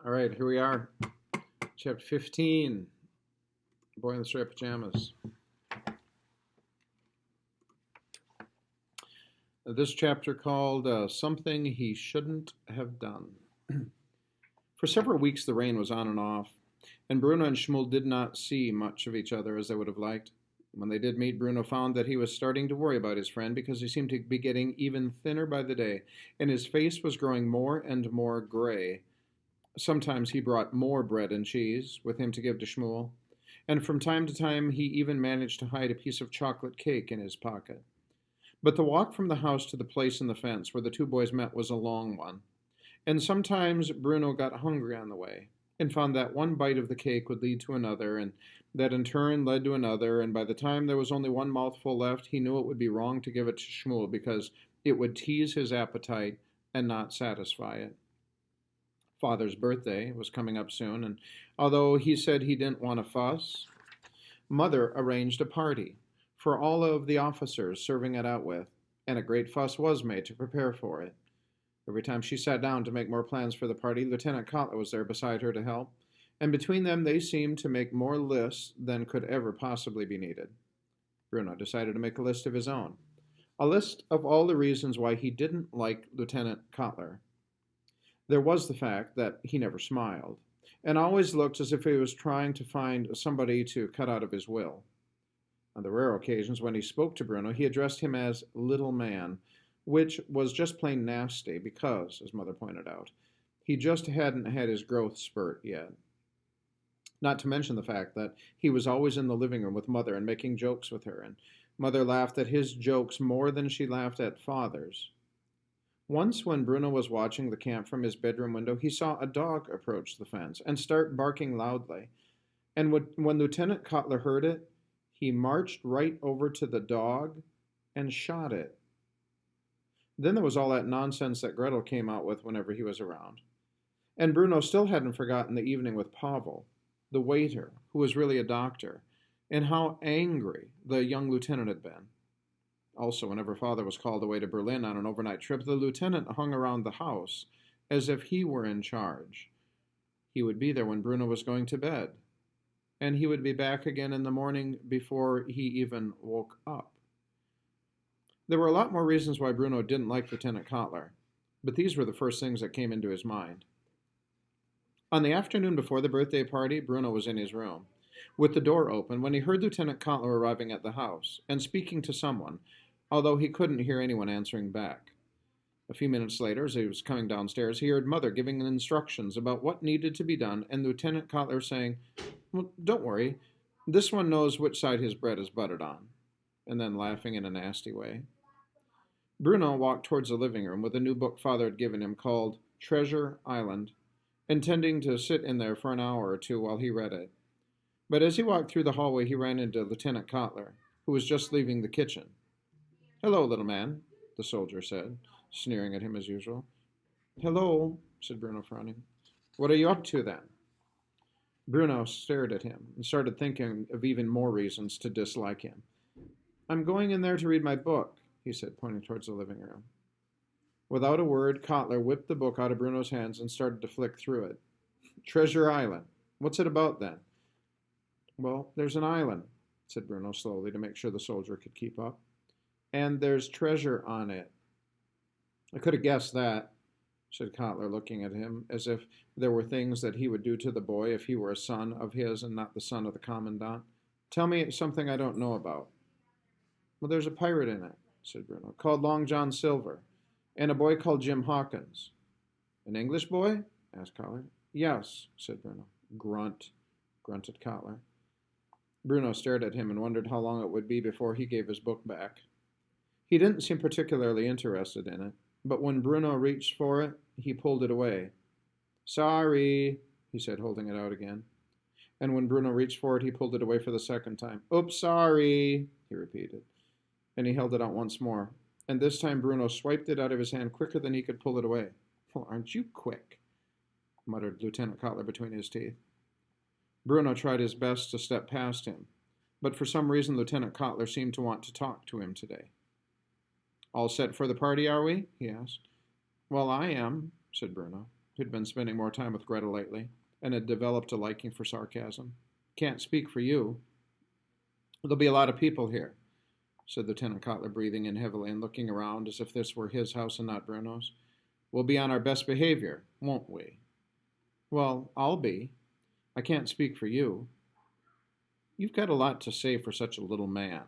All right, here we are. Chapter 15, Boy in the Striped Pajamas. This chapter called Something He Shouldn't Have Done. For several weeks, the rain was on and off, and Bruno and Schmuel did not see much of each other as they would have liked. When they did meet, Bruno found that he was starting to worry about his friend because he seemed to be getting even thinner by the day, and his face was growing more and more gray. Sometimes he brought more bread and cheese with him to give to Schmuel, and from time to time he even managed to hide a piece of chocolate cake in his pocket. But the walk from the house to the place in the fence where the two boys met was a long one, and sometimes Bruno got hungry on the way and found that one bite of the cake would lead to another, and that in turn led to another, and by the time there was only one mouthful left, he knew it would be wrong to give it to Schmuel because it would tease his appetite and not satisfy it. Father's birthday was coming up soon, and although he said he didn't want to fuss, Mother arranged a party for all of the officers serving it out with, and a great fuss was made to prepare for it. Every time she sat down to make more plans for the party, Lieutenant Cotler was there beside her to help, and between them they seemed to make more lists than could ever possibly be needed. Bruno decided to make a list of his own, a list of all the reasons why he didn't like Lieutenant Cotler. There was the fact that he never smiled, and always looked as if he was trying to find somebody to cut out of his will. On the rare occasions when he spoke to Bruno, he addressed him as little man, which was just plain nasty because, as Mother pointed out, he just hadn't had his growth spurt yet. Not to mention the fact that he was always in the living room with Mother and making jokes with her, and Mother laughed at his jokes more than she laughed at Father's. Once, when Bruno was watching the camp from his bedroom window, he saw a dog approach the fence and start barking loudly. And when Lieutenant Cotler heard it, he marched right over to the dog and shot it. Then there was all that nonsense that Gretel came out with whenever he was around. And Bruno still hadn't forgotten the evening with Pavel, the waiter, who was really a doctor, and how angry the young lieutenant had been. Also, whenever Father was called away to Berlin on an overnight trip, the lieutenant hung around the house as if he were in charge. He would be there when Bruno was going to bed, and he would be back again in the morning before he even woke up. There were a lot more reasons why Bruno didn't like Lieutenant Cotler, but these were the first things that came into his mind. On the afternoon before the birthday party, Bruno was in his room, with the door open, when he heard Lieutenant Cotler arriving at the house and speaking to someone, although he couldn't hear anyone answering back. A few minutes later, as he was coming downstairs, he heard Mother giving instructions about what needed to be done, and Lieutenant Cotler saying, "Well, don't worry, this one knows which side his bread is buttered on," and then laughing in a nasty way. Bruno walked towards the living room with a new book Father had given him called Treasure Island, intending to sit in there for an hour or two while he read it. But as he walked through the hallway, he ran into Lieutenant Cotler, who was just leaving the kitchen. "Hello, little man," the soldier said, sneering at him as usual. "Hello," said Bruno, frowning. "What are you up to, then?" Bruno stared at him and started thinking of even more reasons to dislike him. "I'm going in there to read my book," he said, pointing towards the living room. Without a word, Cotler whipped the book out of Bruno's hands and started to flick through it. "Treasure Island. What's it about, then?" "Well, there's an island," said Bruno slowly to make sure the soldier could keep up. "And there's treasure on it." "I could have guessed that," said Cotler, looking at him as if there were things that he would do to the boy if he were a son of his and not the son of the commandant. "Tell me something I don't know about." "Well, there's a pirate in it," said Bruno, "called Long John Silver, and a boy called Jim Hawkins." "An English boy?" asked Cotler. "Yes," said Bruno. "Grunt," grunted Cotler. Bruno stared at him and wondered how long it would be before he gave his book back. He didn't seem particularly interested in it, but when Bruno reached for it, he pulled it away. "Sorry," he said, holding it out again. And when Bruno reached for it, he pulled it away for the second time. "Oops, sorry," he repeated. And he held it out once more, and this time Bruno swiped it out of his hand quicker than he could pull it away. "Well, aren't you quick?" muttered Lieutenant Cotler between his teeth. Bruno tried his best to step past him, but for some reason Lieutenant Cotler seemed to want to talk to him today. "All set for the party, are we?" he asked. "Well, I am," said Bruno. who'd been spending more time with Greta lately and had developed a liking for sarcasm. Can't speak for you. There'll be a lot of people here, said Lieutenant Cotler, breathing in heavily and looking around as if this were his house and not Bruno's. We'll be on our best behavior, won't we? Well, I'll be. I can't speak for you. You've got a lot to say for such a little man,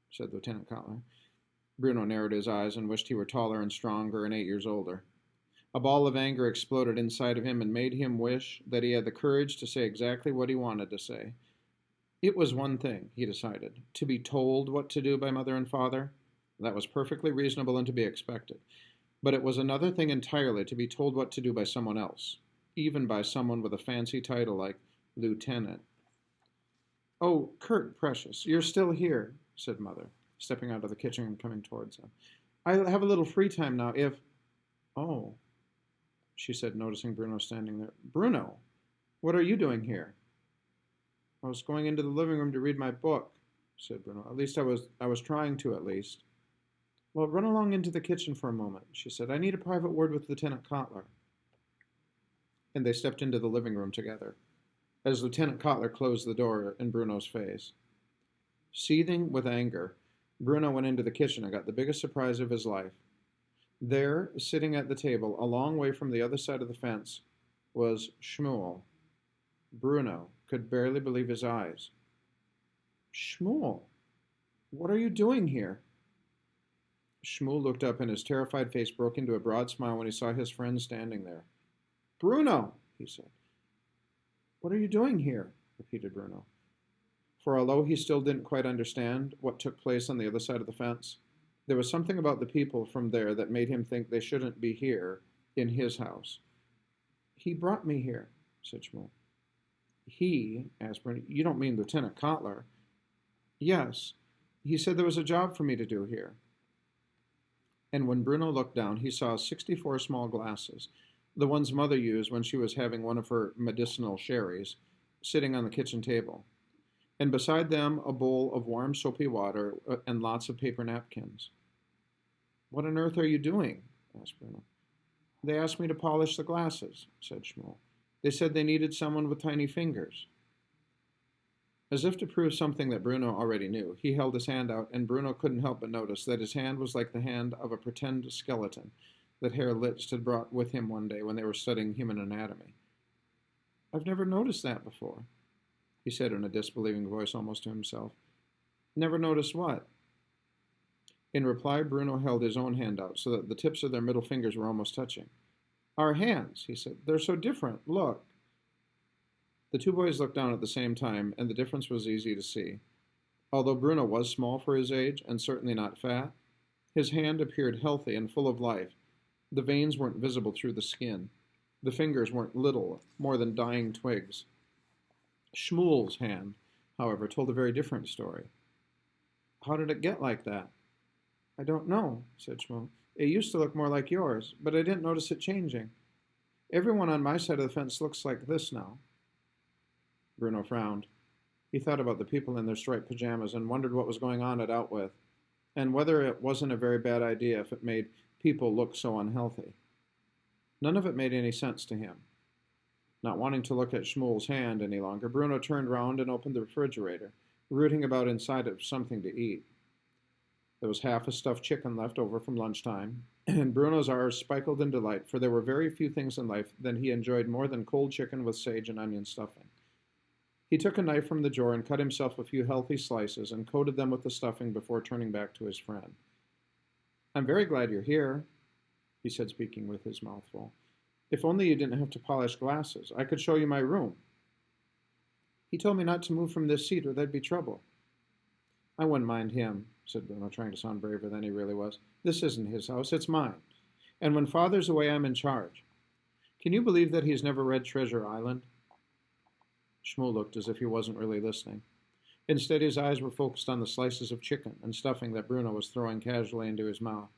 said Lieutenant Cotler. Bruno narrowed his eyes and wished he were taller and stronger and 8 years older. A ball of anger exploded inside of him and made him wish that he had the courage to say exactly what he wanted to say. It was one thing, he decided, to be told what to do by mother and father. That was perfectly reasonable and to be expected. But it was another thing entirely to be told what to do by someone else, even by someone with a fancy title like Lieutenant. Oh, Kurt, precious, you're still here, said Mother, stepping out of the kitchen and coming towards him. I have a little free time now, if... Oh, she said, noticing Bruno standing there. Bruno, what are you doing here? I was going into the living room to read my book, said Bruno. At least I was trying to, at least. Well, run along into the kitchen for a moment, she said. I need a private word with Lieutenant Cotler. And they stepped into the living room together, as Lieutenant Cotler closed the door in Bruno's face. Seething with anger, Bruno went into the kitchen and got the biggest surprise of his life. There, sitting at the table, a long way from the other side of the fence, was Shmuel. Bruno could barely believe his eyes. Shmuel, what are you doing here? Shmuel looked up and his terrified face broke into a broad smile when he saw his friend standing there. Bruno, he said. What are you doing here? Repeated Bruno. For although he still didn't quite understand what took place on the other side of the fence, there was something about the people from there that made him think they shouldn't be here in his house. He brought me here, said Shmuel. He, asked Bruno, you don't mean Lieutenant Cotler? Yes, he said there was a job for me to do here. And when Bruno looked down, he saw 64 small glasses, the ones Mother used when she was having one of her medicinal sherries, sitting on the kitchen table. And beside them, a bowl of warm, soapy water and lots of paper napkins. What on earth are you doing? Asked Bruno. They asked me to polish the glasses, said Shmuel. They said they needed someone with tiny fingers. As if to prove something that Bruno already knew, he held his hand out, and Bruno couldn't help but notice that his hand was like the hand of a pretend skeleton that Herr Litz had brought with him one day when they were studying human anatomy. I've never noticed that before, he said in a disbelieving voice almost to himself. Never noticed what? In reply, Bruno held his own hand out so that the tips of their middle fingers were almost touching. Our hands, he said. They're so different. Look. The two boys looked down at the same time, and the difference was easy to see. Although Bruno was small for his age, and certainly not fat, his hand appeared healthy and full of life. The veins weren't visible through the skin. The fingers weren't little, more than dying twigs. Shmuel's hand, however, told a very different story. How did it get like that? I don't know, said Shmuel. It used to look more like yours, but I didn't notice it changing. Everyone on my side of the fence looks like this now. Bruno frowned. He thought about the people in their striped pajamas and wondered what was going on at Outwith, and whether it wasn't a very bad idea if it made people look so unhealthy. None of it made any sense to him. Not wanting to look at Shmuel's hand any longer, Bruno turned round and opened the refrigerator, rooting about inside it for something to eat. There was half a stuffed chicken left over from lunchtime, and Bruno's eyes sparkled in delight, for there were very few things in life that he enjoyed more than cold chicken with sage and onion stuffing. He took a knife from the drawer and cut himself a few healthy slices and coated them with the stuffing before turning back to his friend. I'm very glad you're here, he said, speaking with his mouth full. If only you didn't have to polish glasses. I could show you my room. He told me not to move from this seat or there'd be trouble. I wouldn't mind him, said Bruno, trying to sound braver than he really was. This isn't his house, it's mine. And when Father's away, I'm in charge. Can you believe that he's never read Treasure Island? Shmuel looked as if he wasn't really listening. Instead, his eyes were focused on the slices of chicken and stuffing that Bruno was throwing casually into his mouth.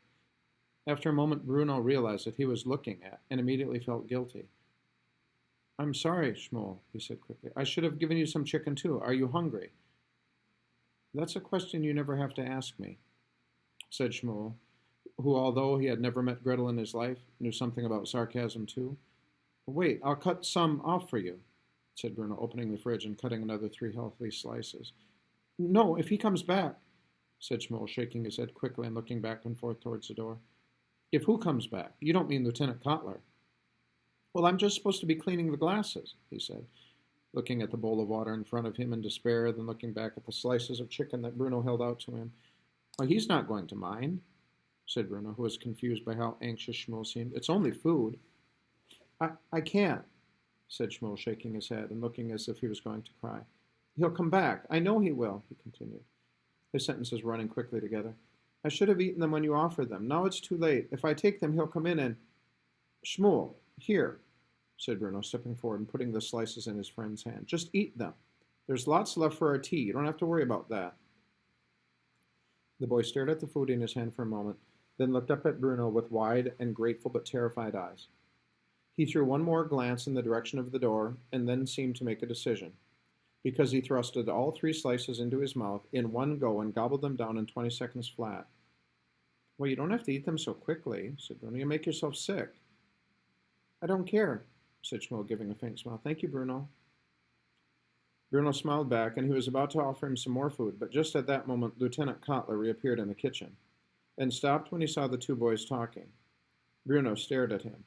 After a moment, Bruno realized that he was looking at and immediately felt guilty. I'm sorry, Shmuel, he said quickly. I should have given you some chicken, too. Are you hungry? That's a question you never have to ask me, said Shmuel, who, although he had never met Gretel in his life, knew something about sarcasm, too. Wait, I'll cut some off for you, said Bruno, opening the fridge and cutting another 3 healthy slices. No, if he comes back, said Schmoll, shaking his head quickly and looking back and forth towards the door. If who comes back? You don't mean Lieutenant Cotler. Well, I'm just supposed to be cleaning the glasses, he said, looking at the bowl of water in front of him in despair, then looking back at the slices of chicken that Bruno held out to him. Well, he's not going to mind, said Bruno, who was confused by how anxious Schmoll seemed. It's only food. I can't, said Schmoll, shaking his head and looking as if he was going to cry. He'll come back. I know he will, he continued, his sentences running quickly together. I should have eaten them when you offered them. Now it's too late. If I take them, he'll come in and... Schmoll, here, said Bruno, stepping forward and putting the slices in his friend's hand. Just eat them. There's lots left for our tea. You don't have to worry about that. The boy stared at the food in his hand for a moment, then looked up at Bruno with wide and grateful but terrified eyes. He threw one more glance in the direction of the door, and then seemed to make a decision, because he thrusted all 3 slices into his mouth in one go and gobbled them down in 20 seconds flat. Well, you don't have to eat them so quickly, said Bruno. You'll make yourself sick. I don't care, said Schmoll, giving a faint smile. Thank you, Bruno. Bruno smiled back, and he was about to offer him some more food, but just at that moment Lieutenant Cotler reappeared in the kitchen, and stopped when he saw the 2 boys talking. Bruno stared at him,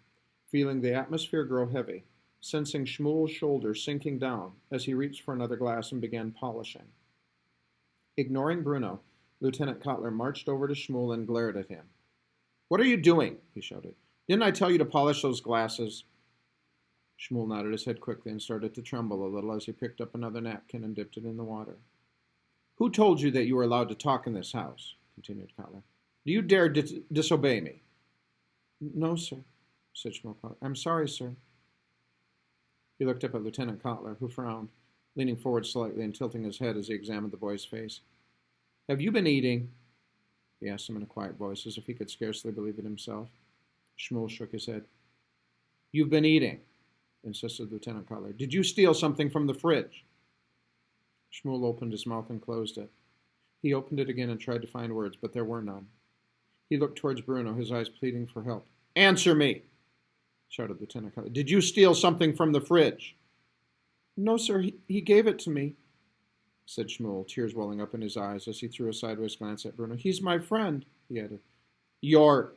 feeling the atmosphere grow heavy, sensing Schmoll's shoulders sinking down as he reached for another glass and began polishing. Ignoring Bruno, Lieutenant Cotler marched over to Schmoll and glared at him. What are you doing? He shouted. Didn't I tell you to polish those glasses? Schmoll nodded his head quickly and started to tremble a little as he picked up another napkin and dipped it in the water. Who told you that you were allowed to talk in this house? Continued Cotler. Do you dare disobey me? No, sir, said Schmoll. I'm sorry, sir. He looked up at Lieutenant Cotler, who frowned, leaning forward slightly and tilting his head as he examined the boy's face. Have you been eating? He asked him in a quiet voice, as if he could scarcely believe it himself. Schmoll shook his head. You've been eating, insisted Lieutenant Cotler. Did you steal something from the fridge? Schmoll opened his mouth and closed it. He opened it again and tried to find words, but there were none. He looked towards Bruno, his eyes pleading for help. Answer me, shouted Lieutenant Cotler. Did you steal something from the fridge? No, sir, he gave it to me, said Schmoll, tears welling up in his eyes as he threw a sideways glance at Bruno. He's my friend, he added. Your...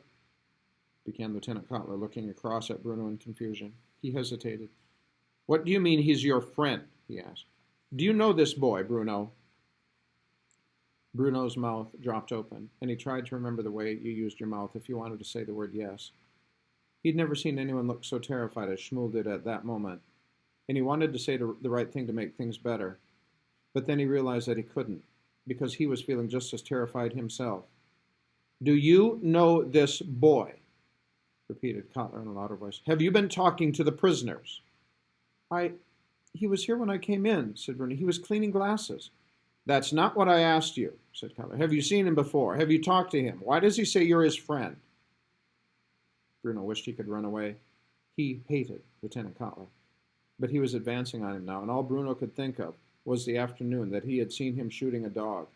began Lieutenant Cotler, looking across at Bruno in confusion. He hesitated. What do you mean he's your friend? He asked. Do you know this boy, Bruno? Bruno's mouth dropped open, and he tried to remember the way you used your mouth if you wanted to say the word yes. He'd never seen anyone look so terrified as Schmoll did at that moment, and he wanted to say the right thing to make things better. But then he realized that he couldn't, because he was feeling just as terrified himself. Do you know this boy? Repeated Cotler in a louder voice. Have you been talking to the prisoners? He was here when I came in, said Bruno. He was cleaning glasses. That's not what I asked you, said Cotler. Have you seen him before? Have you talked to him? Why does he say you're his friend? Bruno wished he could run away. He hated Lieutenant Cotler, but he was advancing on him now, and all Bruno could think of was the afternoon that he had seen him shooting a dog,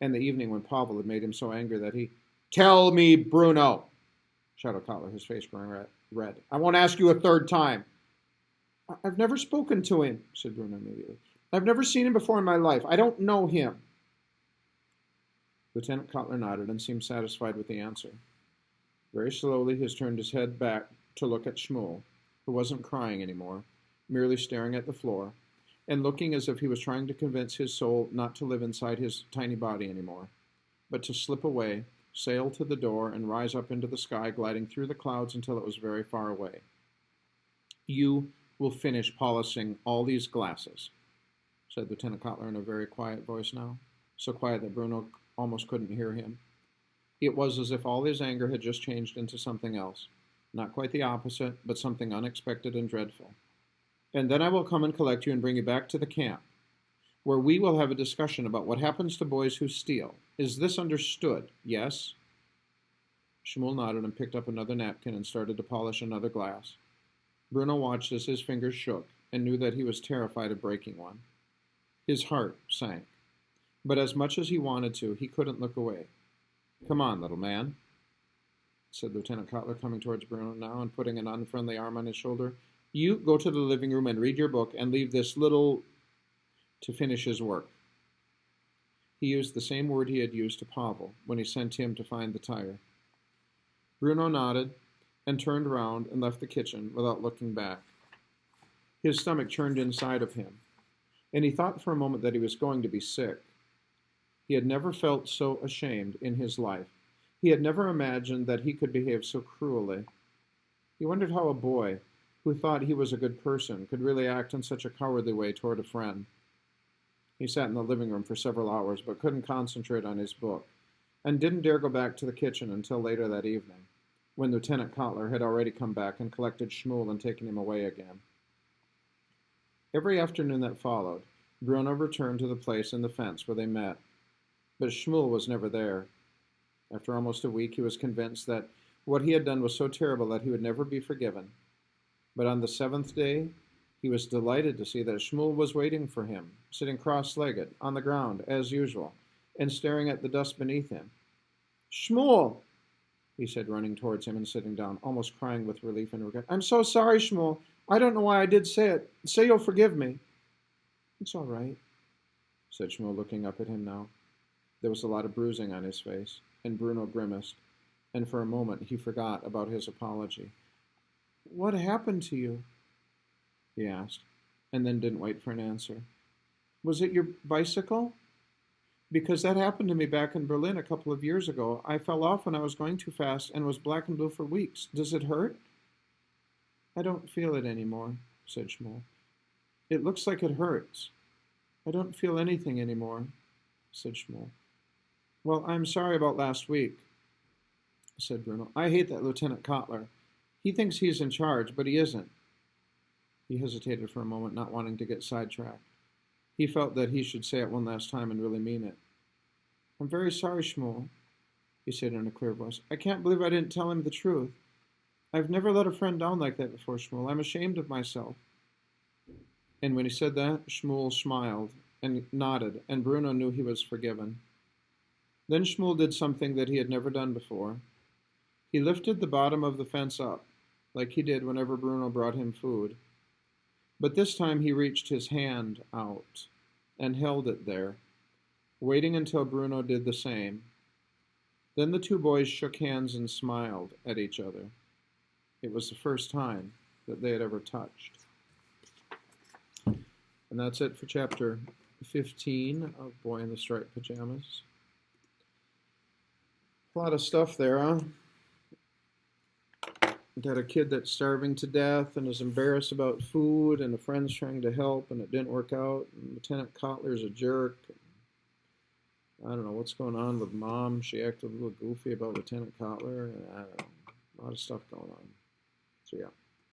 and the evening when Pavel had made him so angry that he... Tell me, Bruno, shouted Cotler, his face growing red. I won't ask you a third time. I've never spoken to him, said Bruno immediately. I've never seen him before in my life. I don't know him. Lieutenant Cotler nodded and seemed satisfied with the answer. Very slowly he turned his head back to look at Schmoll, who wasn't crying anymore, merely staring at the floor, and looking as if he was trying to convince his soul not to live inside his tiny body anymore, but to slip away, sail to the door, and rise up into the sky, gliding through the clouds until it was very far away. You will finish polishing all these glasses, said Lieutenant Cotler in a very quiet voice now, so quiet that Bruno almost couldn't hear him. It was as if all his anger had just changed into something else, not quite the opposite, but something unexpected and dreadful. And then I will come and collect you and bring you back to the camp, where we will have a discussion about what happens to boys who steal. Is this understood? Yes? Schmoll nodded and picked up another napkin and started to polish another glass. Bruno watched as his fingers shook and knew that he was terrified of breaking one. His heart sank, but as much as he wanted to, he couldn't look away. Come on, little man, said Lieutenant Cotler, coming towards Bruno now and putting an unfriendly arm on his shoulder. You go to the living room and read your book and leave this little to finish his work. He used the same word he had used to Pavel when he sent him to find the tire. Bruno nodded and turned round and left the kitchen without looking back. His stomach churned inside of him, and he thought for a moment that he was going to be sick. He had never felt so ashamed in his life. He had never imagined that he could behave so cruelly. He wondered how a boy, who thought he was a good person, could really act in such a cowardly way toward a friend. He sat in the living room for several hours, but couldn't concentrate on his book, and didn't dare go back to the kitchen until later that evening, when Lieutenant Kotler had already come back and collected Shmuel and taken him away again. Every afternoon that followed, Bruno returned to the place in the fence where they met, but Shmuel was never there. After almost a week, he was convinced that what he had done was so terrible that he would never be forgiven. But on the seventh day, he was delighted to see that Shmuel was waiting for him, sitting cross-legged on the ground, as usual, and staring at the dust beneath him. "Shmuel!" he said, running towards him and sitting down, almost crying with relief and regret. "I'm so sorry, Shmuel. I don't know why I did say it. Say you'll forgive me." "It's all right," said Shmuel, looking up at him now. There was a lot of bruising on his face, and Bruno grimaced, and for a moment he forgot about his apology. "What happened to you?" he asked, and then didn't wait for an answer. "Was it your bicycle? Because that happened to me back in Berlin a couple of years ago. I fell off when I was going too fast and was black and blue for weeks. Does it hurt?" "I don't feel it anymore," said Shmuel. "It looks like it hurts." "I don't feel anything anymore," said Shmuel. "Well, I'm sorry about last week," said Bruno. "I hate that Lieutenant Kotler. He thinks he's in charge, but he isn't." He hesitated for a moment, not wanting to get sidetracked. He felt that he should say it one last time and really mean it. "I'm very sorry, Shmuel," he said in a clear voice. "I can't believe I didn't tell him the truth. I've never let a friend down like that before, Shmuel. I'm ashamed of myself." And when he said that, Shmuel smiled and nodded, and Bruno knew he was forgiven. Then Shmuel did something that he had never done before. He lifted the bottom of the fence up, like he did whenever Bruno brought him food. But this time he reached his hand out and held it there, waiting until Bruno did the same. Then the two boys shook hands and smiled at each other. It was the first time that they had ever touched. And that's it for chapter 15 of Boy in the Striped Pajamas. A lot of stuff there, huh? Got a kid that's starving to death and is embarrassed about food, and a friend's trying to help and it didn't work out, and Lieutenant Kotler's a jerk. I don't know what's going on with Mom. She acted a little goofy about Lieutenant Kotler. I don't know. A lot of stuff going on. So yeah.